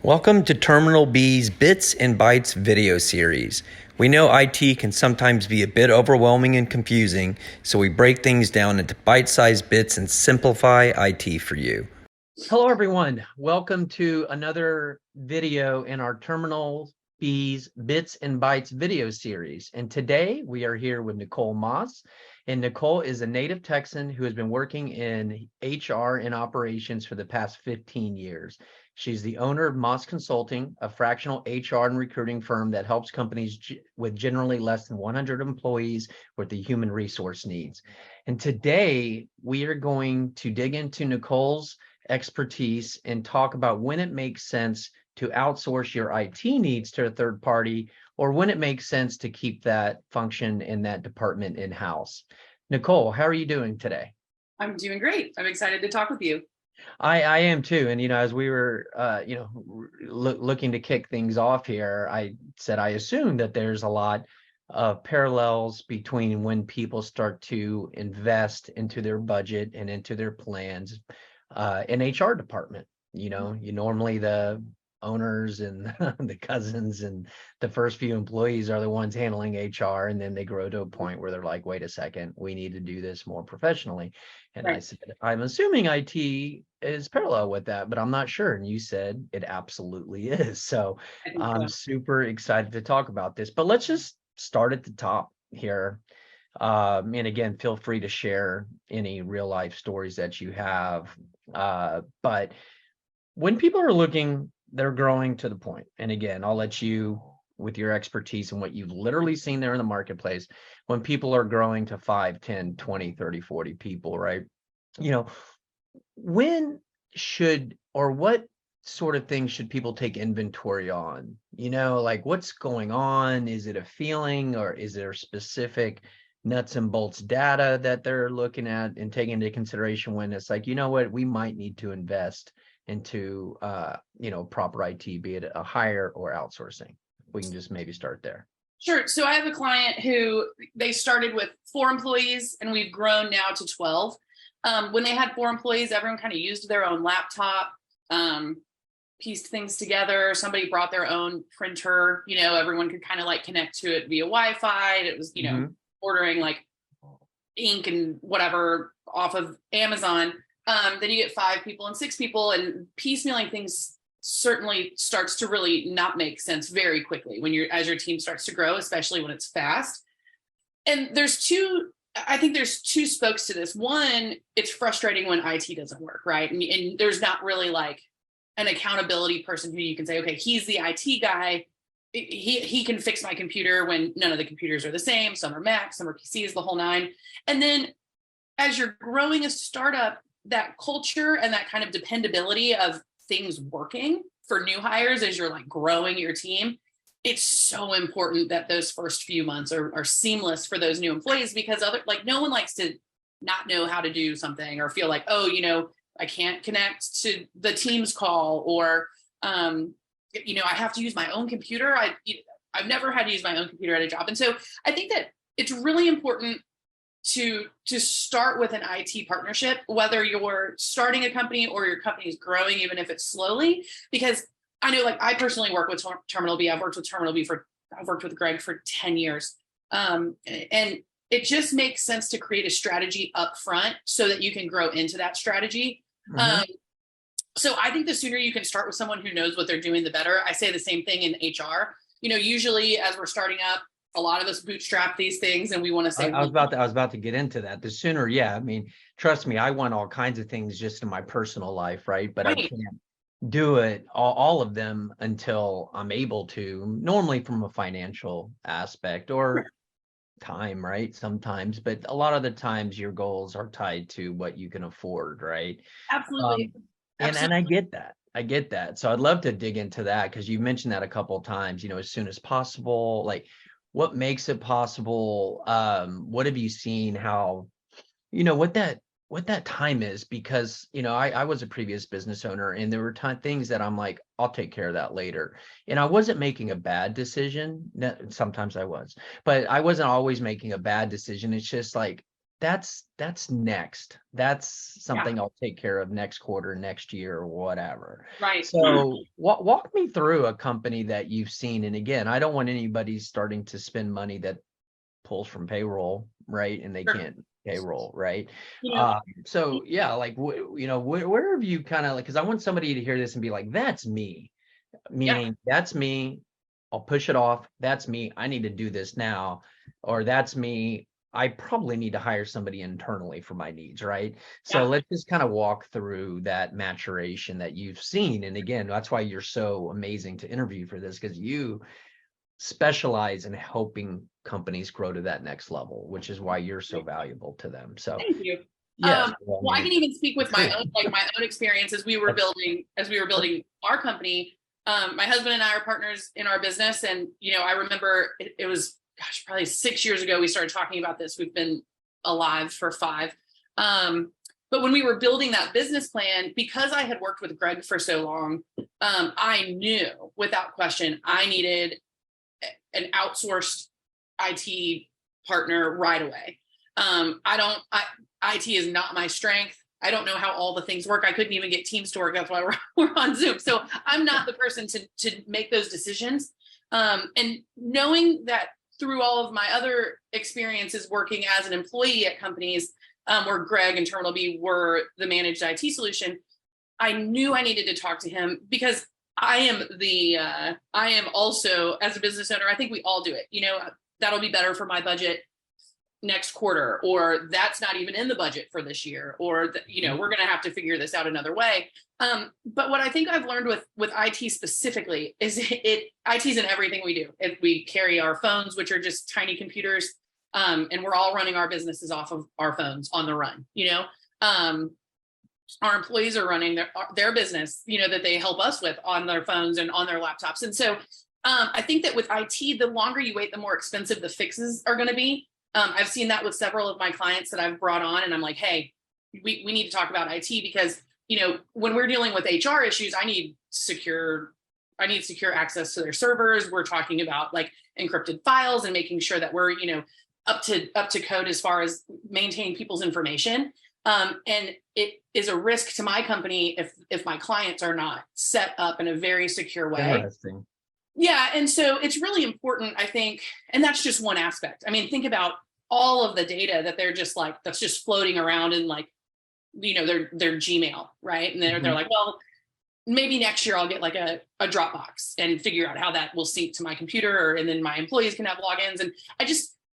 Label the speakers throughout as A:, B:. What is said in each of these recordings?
A: Welcome to Terminal B's Bits and Bytes video series. We know IT can sometimes be a bit overwhelming and confusing, so we break things down into bite-sized bits and simplify IT for you.
B: Hello, everyone. Welcome to another video in our Terminal B's Bits and Bytes video series. And today we are here with Nicole Moss. And Nicole is a native Texan who has been working in HR and operations for the past 15 years. She's the owner of Moss Consulting, a fractional HR and recruiting firm that helps companies with generally less than 100 employees with the human resource needs. And today we are going to dig into Nicole's expertise and talk about when it makes sense to outsource your IT needs to a third party or when it makes sense to keep that function in that department in-house. Nicole, how are you doing today?
C: I'm doing great. I'm excited to talk with you.
B: I am too. And, as we were, looking to kick things off here, I said, I assume that there's a lot of parallels between when people start to invest into their budget and into their plans in HR department. You normally the owners and the cousins and the first few employees are the ones handling HR, and then they grow to a point where they're like, wait a second, we need to do this more professionally. And
C: Right.
B: I said, I'm assuming IT is parallel with that, but I'm not sure. And you said it absolutely is. So
C: I think
B: I'm
C: so.
B: super excited to talk about this, but let's just start at the top here. And again, feel free to share any real life stories that you have. But when people are looking, they're growing to the point. And again, I'll let you, with your expertise and what you've literally seen there in the marketplace, when people are growing to 5, 10, 20, 30, 40 people, right? When should, or what sort of things should people take inventory on? Like what's going on? Is it a feeling, or is there specific nuts and bolts data that they're looking at and taking into consideration when it's like, what, we might need to invest into proper IT, be it a hire or outsourcing? We can just maybe start there.
C: Sure. So I have a client who they started with 4 employees and we've grown now to 12. When they had 4 employees, everyone kind of used their own laptop, pieced things together. Somebody brought their own printer, everyone could kind of like connect to it via Wi-Fi. It was, ordering like ink and whatever off of Amazon. Then you get 5 people and 6 people, and piecemealing things certainly starts to really not make sense very quickly as your team starts to grow, especially when it's fast. And I think there's 2 spokes to this. One, it's frustrating when IT doesn't work, right? And there's not really like an accountability person who you can say, okay, he's the IT guy. He can fix my computer, when none of the computers are the same. Some are Macs, some are PCs, the whole nine. And then as you're growing a startup, that culture and that kind of dependability of things working for new hires as you're like growing your team, it's so important that those first few months are seamless for those new employees, because no one likes to not know how to do something or feel like, oh, I can't connect to the Teams call, or I have to use my own computer. I've never had to use my own computer at a job. And so I think that it's really important to start with an IT partnership, whether you're starting a company or your company is growing, even if it's slowly. Because I know, like, I personally work with Terminal B. I've worked with Greg for 10 years. And it just makes sense to create a strategy up front so that you can grow into that strategy. Mm-hmm. So I think the sooner you can start with someone who knows what they're doing, the better. I say the same thing in HR. Usually as we're starting up, a lot of us bootstrap these things and we want to say,
B: I was about to get into that. The sooner, yeah. I mean, trust me, I want all kinds of things just in my personal life, right? But right. I can't do it, all of them, until I'm able to, normally from a financial aspect or time, right? Sometimes, but a lot of the times your goals are tied to what you can afford, right?
C: Absolutely.
B: And I get that. So I'd love to dig into that, because you mentioned that a couple of times, as soon as possible. Like, what makes it possible? What have you seen? How, what that time is? Because, I was a previous business owner, and there were things that I'm like, I'll take care of that later. And I wasn't making a bad decision. Sometimes I was, but I wasn't always making a bad decision. It's just like, that's next. That's something I'll take care of next quarter, next year, or whatever.
C: Right.
B: So walk me through a company that you've seen. And again, I don't want anybody starting to spend money that pulls from payroll, right? And they
C: Sure.
B: can't payroll, right?
C: You know,
B: So yeah, like, where have you kind of like, because I want somebody to hear this and be like, that's me, meaning that's me. I'll push it off. That's me. I need to do this now. Or that's me. I probably need to hire somebody internally for my needs, right? So
C: yeah.
B: let's just kind of walk through that maturation that you've seen. And again, that's why you're so amazing to interview for this, because you specialize in helping companies grow to that next level, which is why you're so valuable to them. So
C: Thank you.
B: yes,
C: Well, I can even speak with my own, like my own experience as we were building our company. My husband and I are partners in our business. And, I remember it was, gosh, probably 6 years ago, we started talking about this. We've been alive for 5. But when we were building that business plan, because I had worked with Greg for so long, I knew without question, I needed an outsourced IT partner right away. IT is not my strength. I don't know how all the things work. I couldn't even get Teams to work. That's why we're on Zoom. So I'm not the person to make those decisions. And knowing that through all of my other experiences working as an employee at companies where Greg and Terminal B were the managed IT solution, I knew I needed to talk to him because I am also, as a business owner, I think we all do it. That'll be better for my budget next quarter, or that's not even in the budget for this year, or we're going to have to figure this out another way. But what I think I've learned with IT specifically is IT's in everything we do. If we carry our phones, which are just tiny computers, and we're all running our businesses off of our phones on the run. Our employees are running their business, that they help us with on their phones and on their laptops. And so I think that with IT, the longer you wait, the more expensive the fixes are going to be. I've seen that with several of my clients that I've brought on, and I'm like, hey, we need to talk about IT because, when we're dealing with HR issues, I need secure access to their servers. We're talking about like encrypted files and making sure that we're, up to code as far as maintaining people's information. And it is a risk to my company if my clients are not set up in a very secure way.
B: Interesting.
C: Yeah. And so it's really important, I think, and that's just one aspect. I mean, think about all of the data that they're just like, that's just floating around in like, their Gmail, right? And they're like, well, maybe next year I'll get like a Dropbox and figure out how that will sync to my computer, and then my employees can have logins. And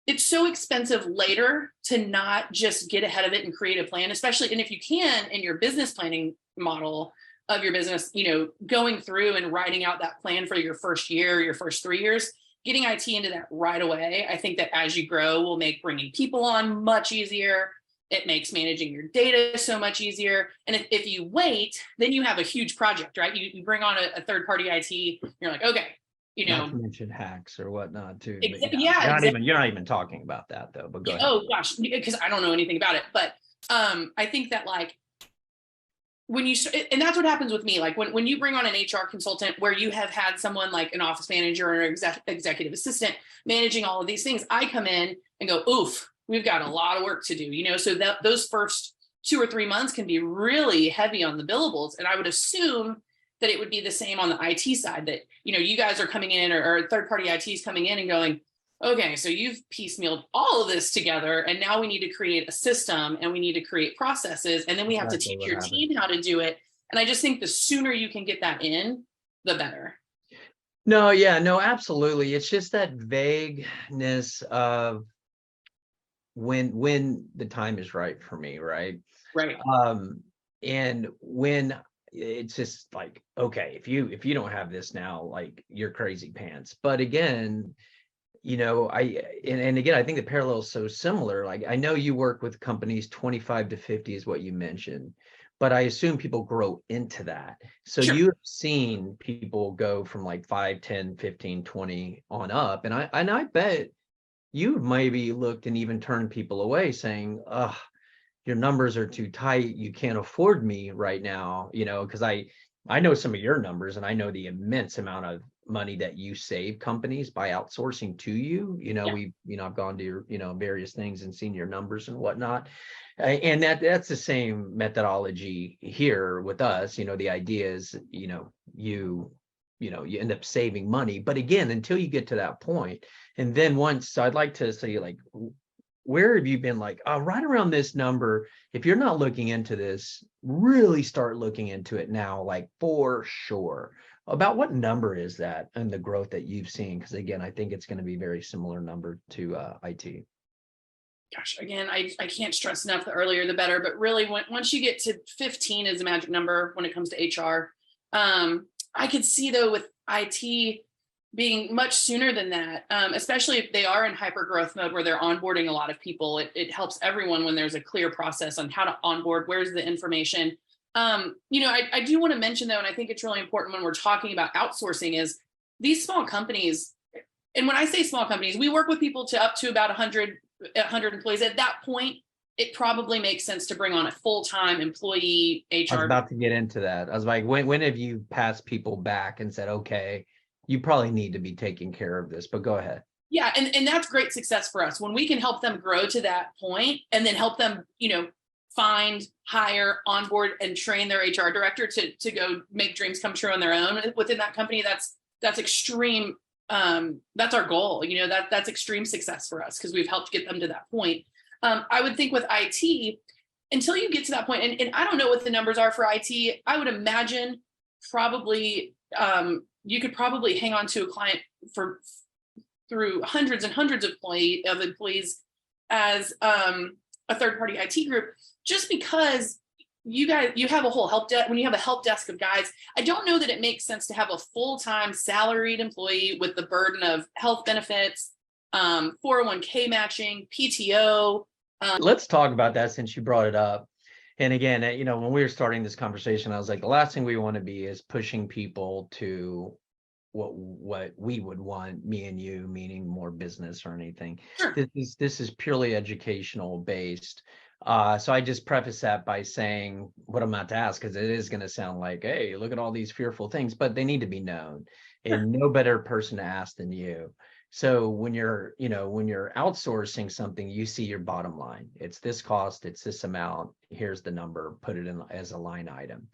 C: it's so expensive later to not just get ahead of it and create a plan, especially, and if you can, in your business planning model of your business, going through and writing out that plan for your first year, your first 3 years, getting IT into that right away. I think that as you grow will make bringing people on much easier. It makes managing your data so much easier. And if you wait, then you have a huge project, right? You bring on a third-party IT, you're like, okay,
B: Not to mention hacks or whatnot too. You're not even talking about that though. But go ahead.
C: Oh gosh, because I don't know anything about it. But I think that like when you, and that's what happens with me. Like when you bring on an HR consultant where you have had someone like an office manager or an executive assistant managing all of these things, I come in and go, oof, we've got a lot of work to do, so that those first 2 or 3 months can be really heavy on the billables. And I would assume that it would be the same on the IT side, that, you guys are coming in or third-party ITs coming in and going, okay, so you've piecemealed all of this together, and now we need to create a system and we need to create processes, and then we have to teach your team how to do it. And I just think the sooner you can get that in, the better.
B: No, absolutely. It's just that vagueness of when the time is right for me, right?
C: Right.
B: And when it's just like, okay, if you don't have this now, like, you're crazy pants. But again, and again, I think the parallel is so similar. Like, I know you work with companies 25 to 50 is what you mentioned, but I assume people grow into that. So
C: Sure.
B: You've seen people go from like 5, 10, 15, 20 on up. And I bet you maybe looked and even turned people away saying, "Ugh, your numbers are too tight. You can't afford me right now," because I know some of your numbers, and I know the immense amount of money that you save companies by outsourcing to you. I've gone to your, various things and seen your numbers and whatnot. And that's the same methodology here with us. The idea is, you end up saving money. But again, until you get to that point, and then once, so I'd like to say, like, where have you been, like, right around this number? If you're not looking into this, really start looking into it now, like, for sure. About what number is that and the growth that you've seen? Because again, I think it's going to be very similar number to IT.
C: Gosh, again, I can't stress enough, the earlier the better, but really once you get to 15 is a magic number when it comes to HR. I could see, though, with IT being much sooner than that, especially if they are in hyper growth mode where they're onboarding a lot of people. It helps everyone when there's a clear process on how to onboard, where's the information. I do want to mention, though, and I think it's really important when we're talking about outsourcing, is these small companies, and when I say small companies, we work with people to up to about 100 employees. At that point, it probably makes sense to bring on a full-time employee HR.
B: I was about to get into that. I was like, when have you passed people back and said, okay, you probably need to be taking care of this, but go ahead.
C: Yeah. And that's great success for us when we can help them grow to that point and then help them, find, hire, onboard, and train their HR director to go make dreams come true on their own within that company. That's extreme. That's our goal. That's extreme success for us because we've helped get them to that point. I would think with IT, until you get to that point, and I don't know what the numbers are for IT, I would imagine probably you could probably hang on to a client through hundreds and hundreds of employees as a third-party IT group, just because you have a whole help desk. When you have a help desk of guys, I don't know that it makes sense to have a full-time salaried employee with the burden of health benefits, 401k matching, PTO.
B: Let's talk about that since you brought it up. And again, when we were starting this conversation, I was like, the last thing we want to be is pushing people to what we would want, me and you, meaning more business or anything.
C: Sure.
B: This is purely educational based. So I just preface that by saying what I'm about to ask, because it is going to sound like, hey, look at all these fearful things, but they need to be known.
C: Sure.
B: And no better person to ask than you. So when you're outsourcing something, you see your bottom line. It's this cost, it's this amount. Here's the number, put it in as a line item.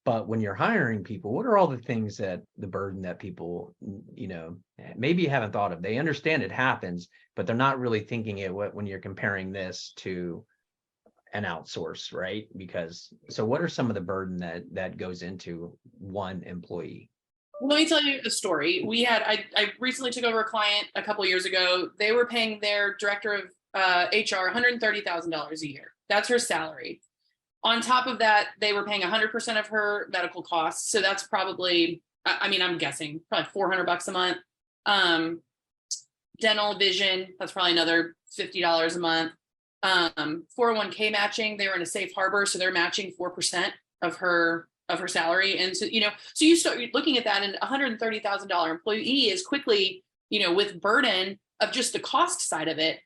B: But when you're hiring people, what are all the things the burden that people, maybe you haven't thought of? They understand it happens, but they're not really thinking it when you're comparing this to an outsource, right? So what are some of the burden that goes into one employee?
C: Let me tell you a story. I recently took over a client a couple of years ago. They were paying their director of HR $130,000 a year. That's her salary. On top of that, they were paying 100% of her medical costs. So that's probably, I'm guessing probably $400 a month. Dental, vision, that's probably another $50 a month. 401k matching, they were in a safe harbor. So they're matching 4% of her salary. And so, so you start looking at that, and $130,000 employee is quickly, with burden of just the cost side of it,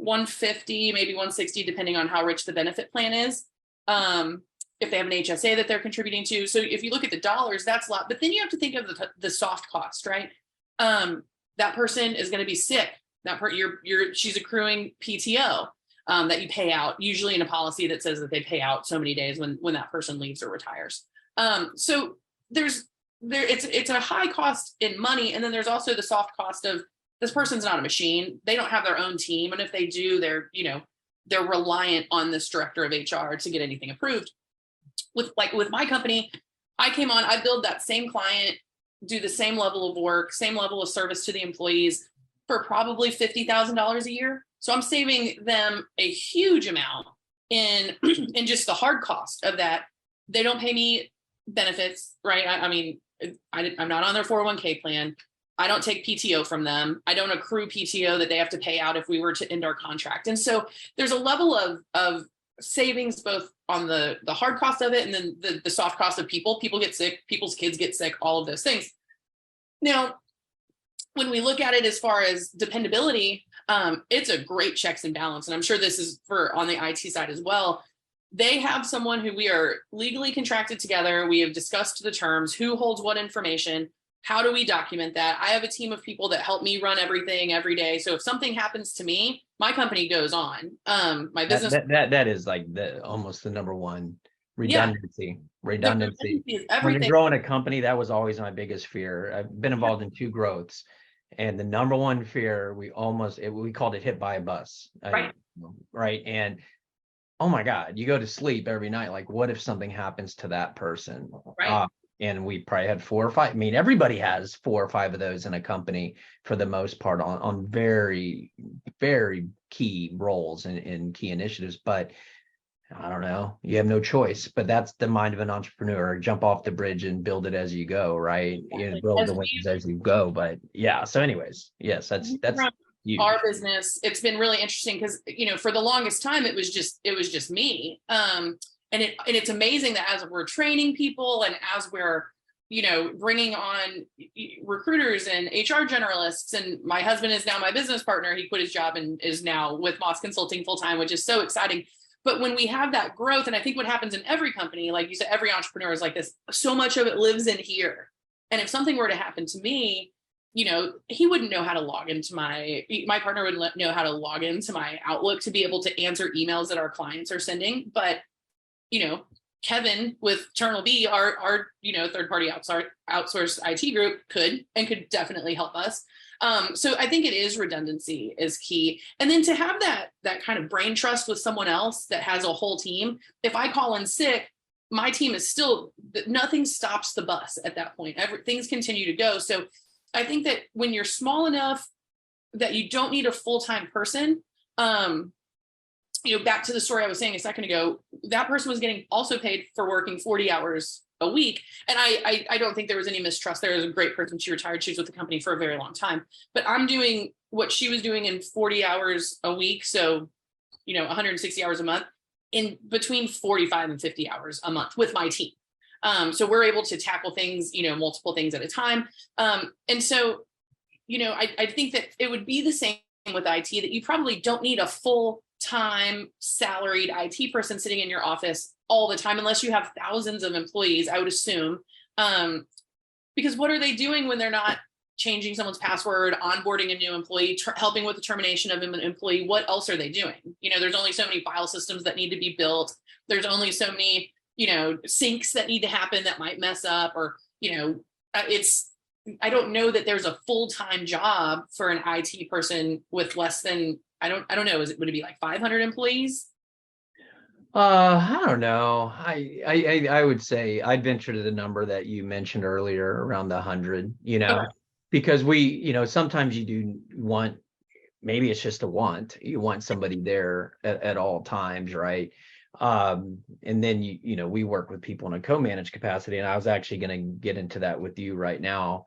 C: 150, maybe 160, depending on how rich the benefit plan is. If they have an HSA that they're contributing to. So if you look at the dollars, that's a lot, but then you have to think of the soft cost, right? That person is going to be sick. She's accruing PTO. That you pay out, usually in a policy that says that they pay out so many days when that person leaves or retires. So it's a high cost in money, and then there's also the soft cost of this person's not a machine. They don't have their own team, and if they do, they're reliant on this director of HR to get anything approved. With my company, I came on, I billed that same client, do the same level of work, same level of service to the employees for probably $50,000 a year. So I'm saving them a huge amount in just the hard cost of that. They don't pay me benefits, right? I'm not on their 401k plan. I don't take PTO from them. I don't accrue PTO that they have to pay out if we were to end our contract. And so there's a level of savings both on the hard cost of it and then the soft cost of people. People get sick, people's kids get sick, all of those things. Now, when we look at it as far as dependability, it's a great checks and balance. And I'm sure this is for on the IT side as well. They have someone who we are legally contracted together. We have discussed the terms, who holds what information. How do we document that? I have a team of people that help me run everything every day. So if something happens to me, my company goes on. My business.
B: That is like almost the number one redundancy.
C: The redundancy is everything.
B: When you're growing a company, that was always my biggest fear. I've been involved in 2 growths, and the number one fear, we called it hit by a bus.
C: Right.
B: Right. And oh my God, you go to sleep every night. Like, what if something happens to that person?
C: Right.
B: And we probably had 4 or 5. I mean, everybody has 4 or 5 of those in a company for the most part on very, very key roles and key initiatives. But I don't know, you have no choice. But that's the mind of an entrepreneur. Jump off the bridge and build it as you go, right? You build the wings as you go. But yeah, so anyways, yes, that's huge.
C: Our business, it's been really interesting because, for the longest time, it was just me. And it's amazing that as we're training people and as we're, bringing on recruiters and HR generalists, and my husband is now my business partner. He quit his job and is now with Moss Consulting full time, which is so exciting. But when we have that growth, and I think what happens in every company, like you said, every entrepreneur is like this, so much of it lives in here. And if something were to happen to me, he wouldn't know how to log into my partner wouldn't know how to log into my Outlook to be able to answer emails that our clients are sending. But Kevin with Eternal B, our third-party outsource IT group could definitely help us. So I think it is redundancy is key. And then to have that kind of brain trust with someone else that has a whole team. If I call in sick, my team is still, nothing stops the bus at that point. Things continue to go. So I think that when you're small enough that you don't need a full-time person, back to the story I was saying a second ago, that person was getting also paid for working 40 hours a week. And I don't think there was any mistrust. There was a great person. She retired. She was with the company for a very long time, but I'm doing what she was doing in 40 hours a week. So, 160 hours a month, in between 45 and 50 hours a month with my team. So we're able to tackle things, multiple things at a time. And so, I think that it would be the same with IT, that you probably don't need a full-time salaried IT person sitting in your office all the time, unless you have thousands of employees, I would assume. Because what are they doing when they're not changing someone's password, onboarding a new employee, helping with the termination of an employee? What else are they doing? There's only so many file systems that need to be built. There's only so many, syncs that need to happen that might mess up, or, I don't know that there's a full-time job for an IT person with less than, I don't know. Would it be like 500 employees?
B: I don't know. I would say I'd venture to the number that you mentioned earlier, around the 100,
C: Okay.
B: because we, sometimes you do want, maybe it's just a want, you want somebody there at all times, right? And then we work with people in a co-managed capacity, and I was actually going to get into that with you right now.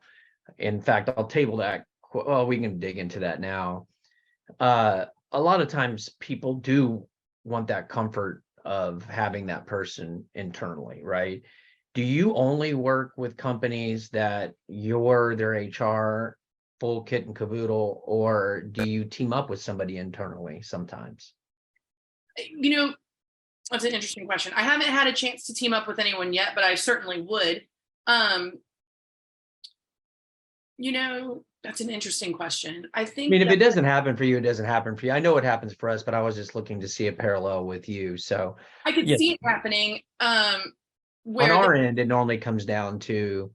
B: In fact, I'll table that. Well, we can dig into that now. A lot of times people do want that comfort of having that person internally, right? Do you only work with companies that you're their HR full kit and caboodle, or do you team up with somebody internally sometimes?
C: That's an interesting question. I haven't had a chance to team up with anyone yet, but I certainly would. That's an interesting question. I think,
B: if it doesn't happen for you, it doesn't happen for you. I know it happens for us, but I was just looking to see a parallel with you. So
C: I could see it happening.
B: Where on our end, it normally comes down to,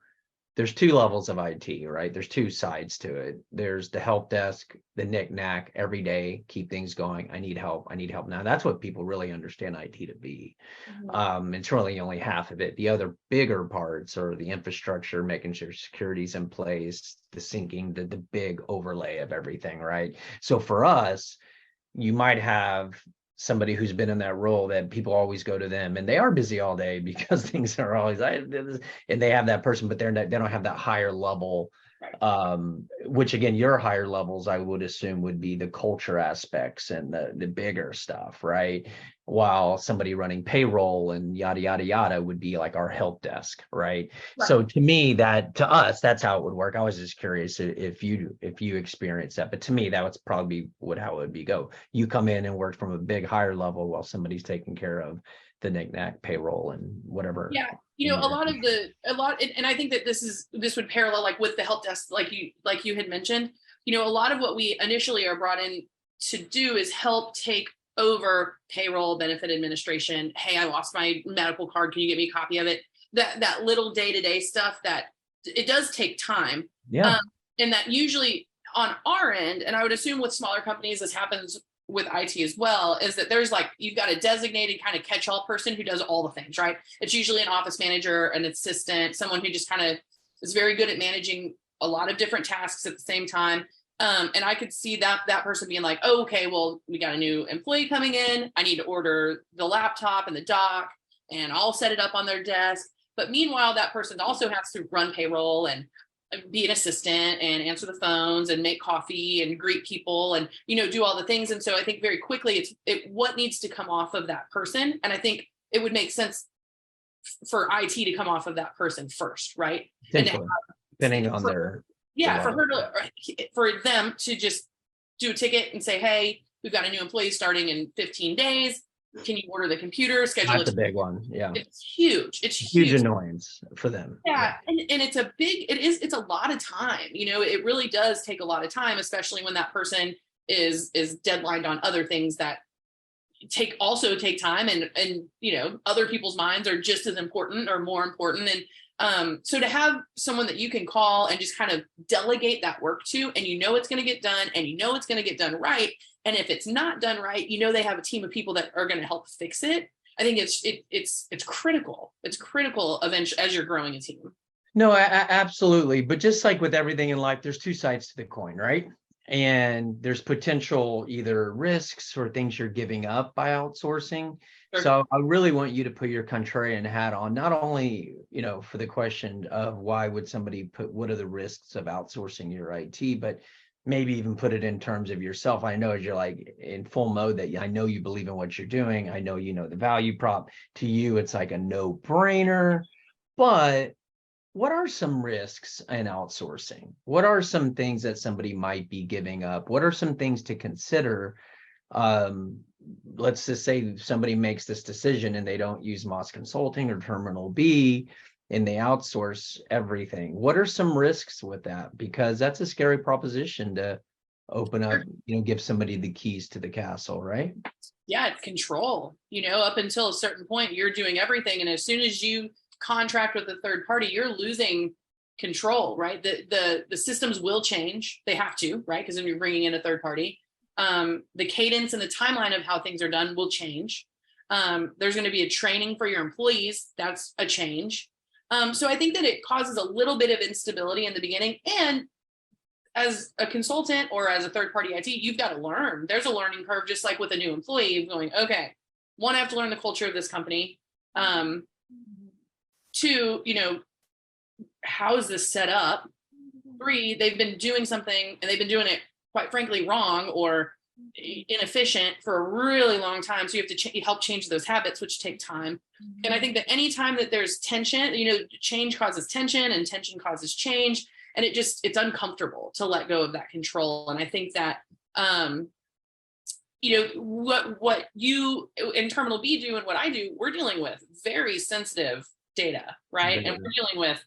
B: there's 2 levels of IT, right? There's 2 sides to it. There's the help desk, the knick-knack, every day, keep things going. I need help. Now, that's what people really understand IT to be.
C: Mm-hmm.
B: It's really only half of it. The other bigger parts are the infrastructure, making sure security's in place, the syncing, the big overlay of everything, right? So for us, you might have somebody who's been in that role that people always go to them, and they are busy all day because things are always, and they have that person, but they don't have that higher level, which again, your higher levels, I would assume, would be the culture aspects and the bigger stuff, right? While somebody running payroll and yada, yada, yada would be like our help desk, right? So to us, that's how it would work. I was just curious if you experience that, but to me, that would probably how it would be go. You come in and work from a big higher level while somebody's taking care of the knick-knack payroll and whatever.
C: Yeah. You know, and I think that this would parallel like with the help desk, like you had mentioned, you know, a lot of what we initially are brought in to do is help take over payroll, benefit administration. Hey, I lost my medical card. Can you get me a copy of it? That little day-to-day stuff that it does take time.
B: Yeah.
C: And that usually on our end, and I would assume with smaller companies, this happens with IT as well, is that there's like, you've got a designated kind of catch-all person who does all the things, right? It's usually an office manager, an assistant, someone who just kind of is very good at managing a lot of different tasks at the same time. And I could see that person being like, oh, okay, well, we got a new employee coming in. I need to order the laptop and the dock, and I'll set it up on their desk. But meanwhile, that person also has to run payroll and be an assistant and answer the phones and make coffee and greet people and, you know, do all the things. And so I think very quickly what needs to come off of that person. And I think it would make sense for IT to come off of that person first, right?
B: Depending on their
C: for them to just do a ticket and say, hey, we've got a new employee starting in 15 days. Can you order the computer, schedule
B: That's a big one. Yeah.
C: It's huge. It's
B: huge annoyance for them.
C: Yeah. And it's a lot of time. You know, it really does take a lot of time, especially when that person is deadlined on other things that take time and you know, other people's minds are just as important or more important. And so to have someone that you can call and just kind of delegate that work to, and you know it's going to get done, and you know it's going to get done right. And if it's not done right, you know they have a team of people that are going to help fix it. I think it's critical. It's critical eventually as you're growing a team.
B: No, absolutely. But just like with everything in life, there's two sides to the coin, right? And there's potential either risks or things you're giving up by outsourcing. Sure. So I really want you to put your contrarian hat on, not only, you know, for the question of why would somebody what are the risks of outsourcing your IT, but maybe even put it in terms of yourself. I know as you're like in full mode that I know you believe in what you're doing. I know you know the value prop. To you, it's like a no-brainer. But what are some risks in outsourcing? What are some things that somebody might be giving up? What are some things to consider? Let's just say somebody makes this decision and they don't use Moss Consulting or Terminal B, and they outsource everything. What are some risks with that? Because that's a scary proposition to open up, you know, give somebody the keys to the castle, right?
C: Yeah, it's control. You know, up until a certain point, you're doing everything. And as soon as you contract with a third party, you're losing control, right? The systems will change. They have to, right? Because when you're bringing in a third party, the cadence and the timeline of how things are done will change. There's going to be a training for your employees. That's a change. So I think that it causes a little bit of instability in the beginning. And as a consultant or as a third party IT, you've got to learn. There's a learning curve, just like with a new employee going, okay, one, I have to learn the culture of this company. Two, you know, how is this set up? Three, they've been doing something and they've been doing it, quite frankly, wrong or inefficient for a really long time. So you have to help change those habits, which take time. And I think that anytime that there's tension, you know, change causes tension and tension causes change. And it's uncomfortable to let go of that control. And I think that, you know, what you in Terminal B do and what I do, we're dealing with very sensitive data, right? And we're dealing with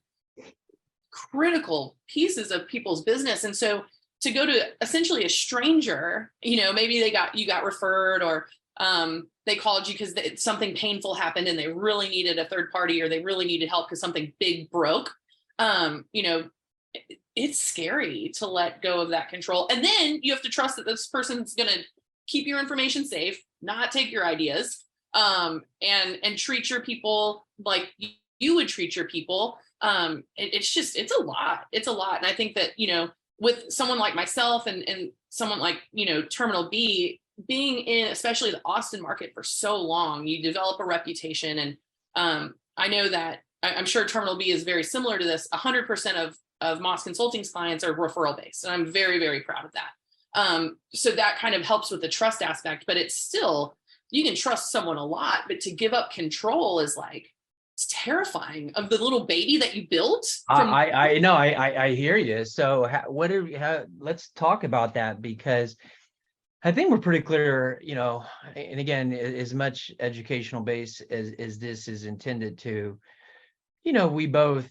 C: critical pieces of people's business. And so to go to essentially a stranger, you know, maybe you got referred or they called you because something painful happened and they really needed a third party or they really needed help because something big broke. You know, it's scary to let go of that control. And then you have to trust that this person's going to keep your information safe, not take your ideas, and treat your people like you would treat your people. It's a lot. It's a lot. And I think that, you know, with someone like myself and someone like, you know, Terminal B, being in especially the Austin market for so long, you develop a reputation. And I know that I'm sure Terminal B is very similar to this. 100% of Moss Consulting's clients are referral based. And I'm very, very proud of that. So that kind of helps with the trust aspect, but it's still, you can trust someone a lot, but to give up control is like, it's terrifying of the little baby that you built.
B: I know, I hear you. So let's talk about that, because I think we're pretty clear, you know, and again, as much educational base as this is intended to, we both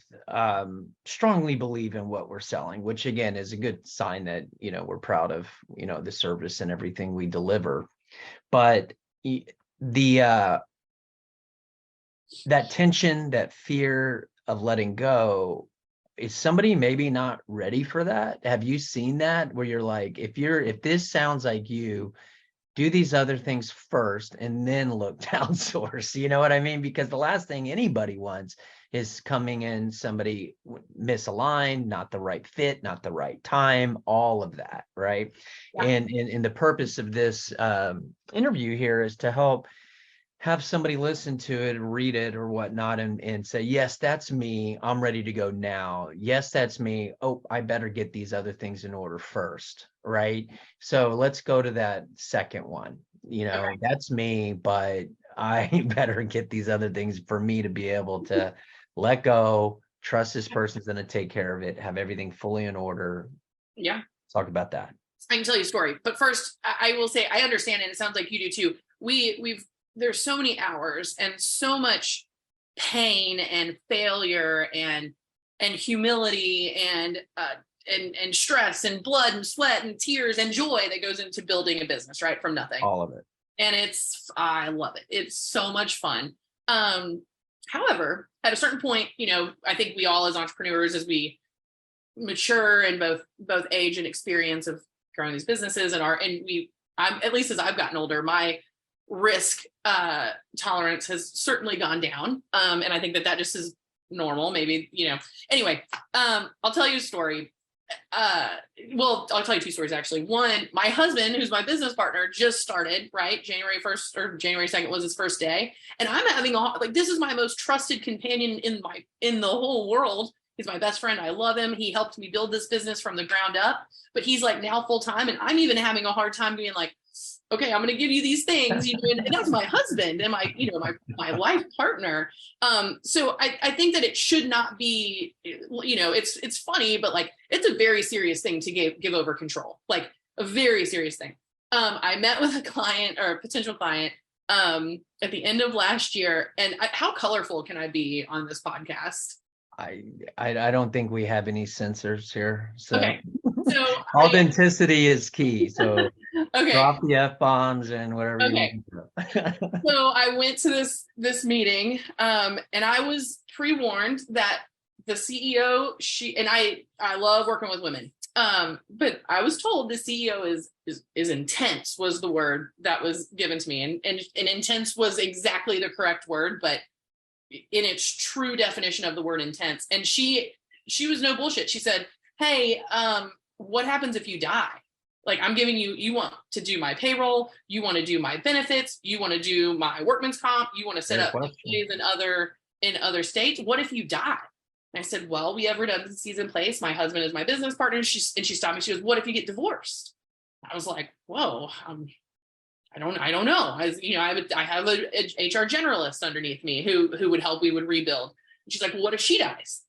B: strongly believe in what we're selling, which again is a good sign that, we're proud of, the service and everything we deliver. But the that tension, that fear of letting go, is somebody maybe not ready for that? Have you seen that where you're like, if this sounds like you, do these other things first and then look to outsource? You know what I mean? Because the last thing anybody wants is coming in somebody misaligned, not the right fit, not the right time, all of that, right?
C: Yeah.
B: And the purpose of this interview here is to help have somebody listen to it, read it or whatnot, and say, yes, that's me. I'm ready to go now. Yes, that's me. Oh, I better get these other things in order first, right? So let's go to that second one.
C: Okay.
B: That's me, but I better get these other things for me to be able to let go, trust this person's going to take care of it, have everything fully in order.
C: Yeah.
B: Let's talk about that.
C: I can tell you a story, but first I will say I understand, and it sounds like you do too. There's so many hours and so much pain and failure and humility and stress and blood and sweat and tears and joy that goes into building a business, right? From nothing.
B: All of it.
C: And I love it. It's so much fun. However, at a certain point, I think we all as entrepreneurs, as we mature in both age and experience of growing these businesses I'm at least as I've gotten older, my risk tolerance has certainly gone down. And I think that just is normal, maybe, anyway, I'll tell you a story. Well, I'll tell you two stories, actually. One, my husband, who's my business partner, just started, right? January 1st or January 2nd was his first day. And I'm having this is my most trusted companion in the whole world. He's my best friend. I love him. He helped me build this business from the ground up, but he's like now full time. And I'm even having a hard time being like, okay, I'm going to give you these things, and that's my husband and my life partner. So I think that it should not be, it's funny, but like, it's a very serious thing to give over control, like a very serious thing. I met with a client or a potential client at the end of last year. And how colorful can I be on this podcast?
B: I don't think we have any censors here. So,
C: okay. So
B: authenticity is key. So
C: okay.
B: Drop the F-bombs and whatever
C: okay.
B: you want to do.
C: So I went to this meeting, and I was pre-warned that the CEO, I love working with women. But I was told the CEO is intense, was the word that was given to me. And intense was exactly the correct word, but in its true definition of the word intense. And she was no bullshit. She said, hey, what happens if you die? Like, I'm giving you want to do my payroll, you want to do my benefits, you want to do my workman's comp, you want to set up employees in other states. What if you die? And I said, well, we have redundancies in place. My husband is my business partner. And she stopped me. She goes, what if you get divorced? I was like, whoa, I don't know. I have a HR generalist underneath me who would help. We would rebuild. And she's like, well, what if she dies?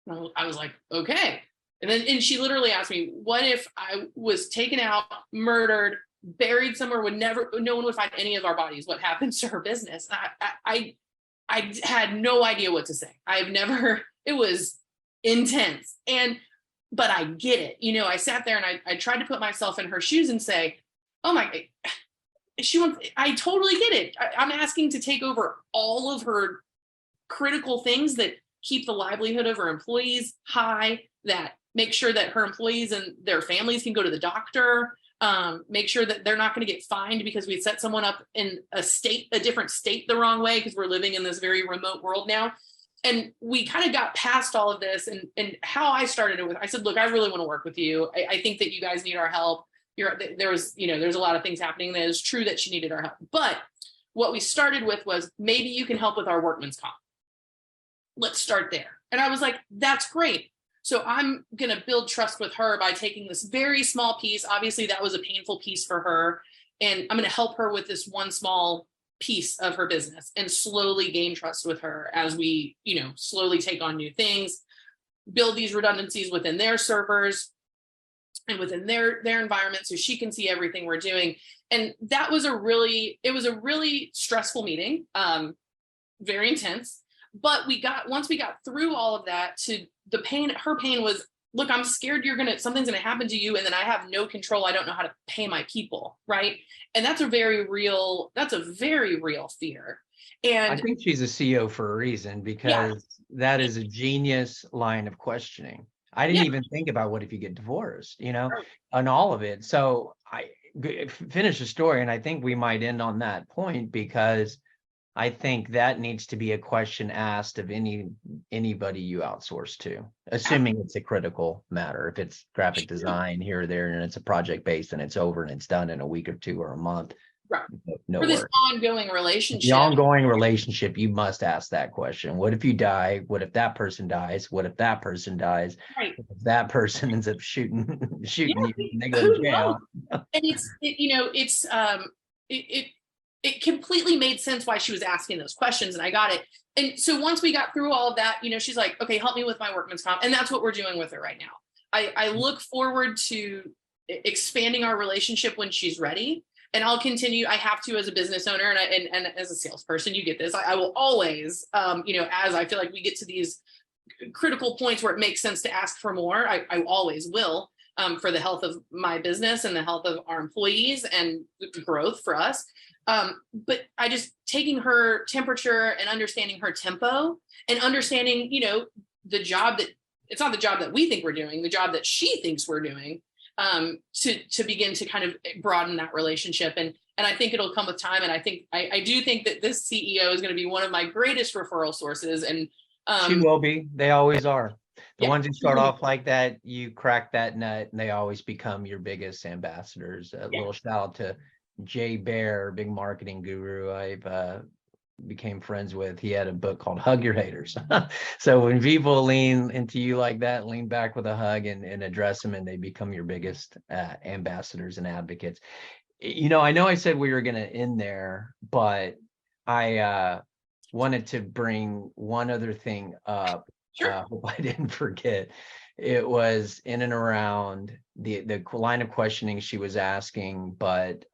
C: And I was like, okay. And she literally asked me, what if I was taken out, murdered, buried somewhere, no one would find any of our bodies? What happens to her business? I had no idea what to say. It was intense. But I get it. I sat there and I tried to put myself in her shoes and say, oh my, I totally get it. I'm asking to take over all of her critical things that keep the livelihood of her employees high, that make sure that her employees and their families can go to the doctor, make sure that they're not going to get fined because we set someone up in a different state the wrong way because we're living in this very remote world now. And we kind of got past all of this. And how I started it I said, look, I really want to work with you. I think that you guys need our help. There's a lot of things happening that is true that she needed our help. But what we started with was, maybe you can help with our workman's comp. Let's start there. And I was like, that's great. So I'm going to build trust with her by taking this very small piece. Obviously, that was a painful piece for her. And I'm going to help her with this one small piece of her business and slowly gain trust with her as we, slowly take on new things, build these redundancies within their servers and within their environment so she can see everything we're doing. And that was a really stressful meeting, very intense. But once we got through all of that, to the pain, her pain was, look, I'm scared something's gonna happen to you, and then I have no control. I don't know how to pay my people, right? And that's a very real fear. And
B: I think she's a CEO for a reason, because that is a genius line of questioning. I didn't even think about what if you get divorced, on all of it. So I finish the story, and I think we might end on that point, because I think that needs to be a question asked of anybody you outsource to, assuming it's a critical matter. If it's graphic design here or there, and it's a project based and it's over and it's done in a week or two or a month.
C: right.
B: No
C: For this
B: work.
C: ongoing relationship.
B: The ongoing relationship, you must ask that question. What if you die? What if that person dies? What if that person dies?
C: Right.
B: What if that person ends up shooting you and they go
C: Who
B: to jail?
C: knows? And it completely made sense why she was asking those questions, and I got it. And so once we got through all of that, she's like, okay, help me with my workman's comp. And that's what we're doing with her right now. I look forward to expanding our relationship when she's ready. And I'll continue. I have to, as a business owner and as a salesperson, you get this. I will always, as I feel like we get to these critical points where it makes sense to ask for more, I always will, for the health of my business and the health of our employees and growth for us. But I just taking her temperature and understanding her tempo and understanding, the job that it's not the job that we think we're doing, the job that she thinks we're doing, to begin to kind of broaden that relationship. And I think it'll come with time. And I do think that this CEO is going to be one of my greatest referral sources. And
B: she will be. They always are. The ones who start off like that, you crack that nut and they always become your biggest ambassadors. A little shout out to Jay Bear, big marketing guru I've became friends with. He had a book called Hug Your Haters. So when people lean into you like that, lean back with a hug and address them, and they become your biggest ambassadors and advocates. I know I said we were going to end there, but I wanted to bring one other thing up.
C: Sure.
B: Hope I didn't forget. It was in and around the line of questioning she was asking, but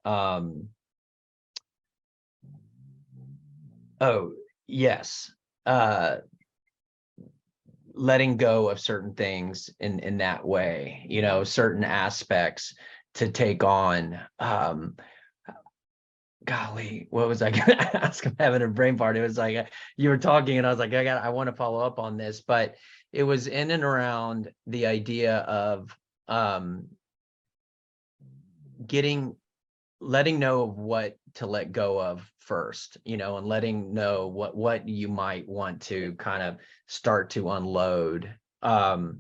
B: oh yes, letting go of certain things in that way, certain aspects to take on. Golly, what was I going to ask? I'm having a brain fart. It was like you were talking and I was like, I want to follow up on this, but it was in and around the idea of letting know of what to let go of first, and letting know what you might want to kind of start to unload. Man,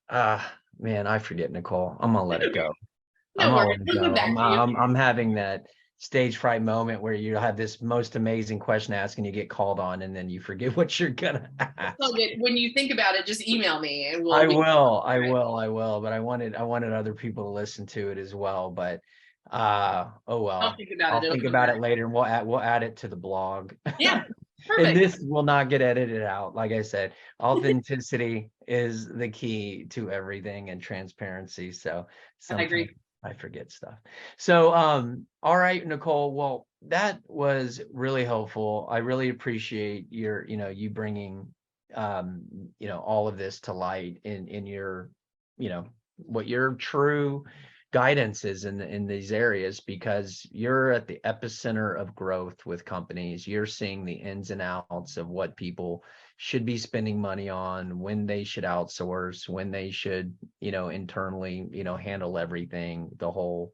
B: I forget, Nicole. I'm gonna let it go. I'm having that stage fright moment where you have this most amazing question asked and you get called on and then you forget what you're gonna ask.
C: So when you think about it, just email me and
B: I will. But I wanted other people to listen to it as well. But oh well.
C: I'll think about it.
B: I'll think about it later, and we'll add it to the blog.
C: Yeah. Perfect.
B: And this will not get edited out. Like I said, authenticity is the key to everything, and transparency. So
C: I agree.
B: I forget stuff. So, all right, Nicole, well, that was really helpful. I really appreciate you bringing, all of this to light in your, what your true guidance is in these areas, because you're at the epicenter of growth with companies. You're seeing the ins and outs of what people should be spending money on, when they should outsource, when they should, internally, handle everything, the whole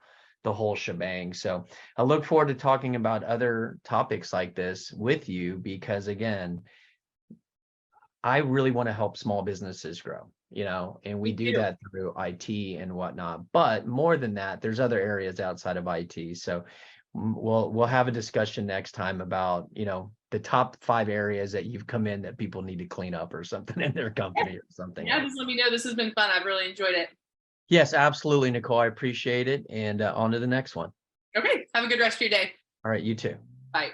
B: shebang. So I look forward to talking about other topics like this with you, because again, I really want to help small businesses grow, and we do that through IT and whatnot. But more than that, there's other areas outside of IT. So we'll have a discussion next time about, the top 5 areas that you've come in that people need to clean up or something in their company or something.
C: Yeah, just let me know. This has been fun. I've really enjoyed it.
B: Yes, absolutely, Nicole. I appreciate it. And on to the next one.
C: Okay. Have a good rest of your day.
B: All right, you too.
C: Bye.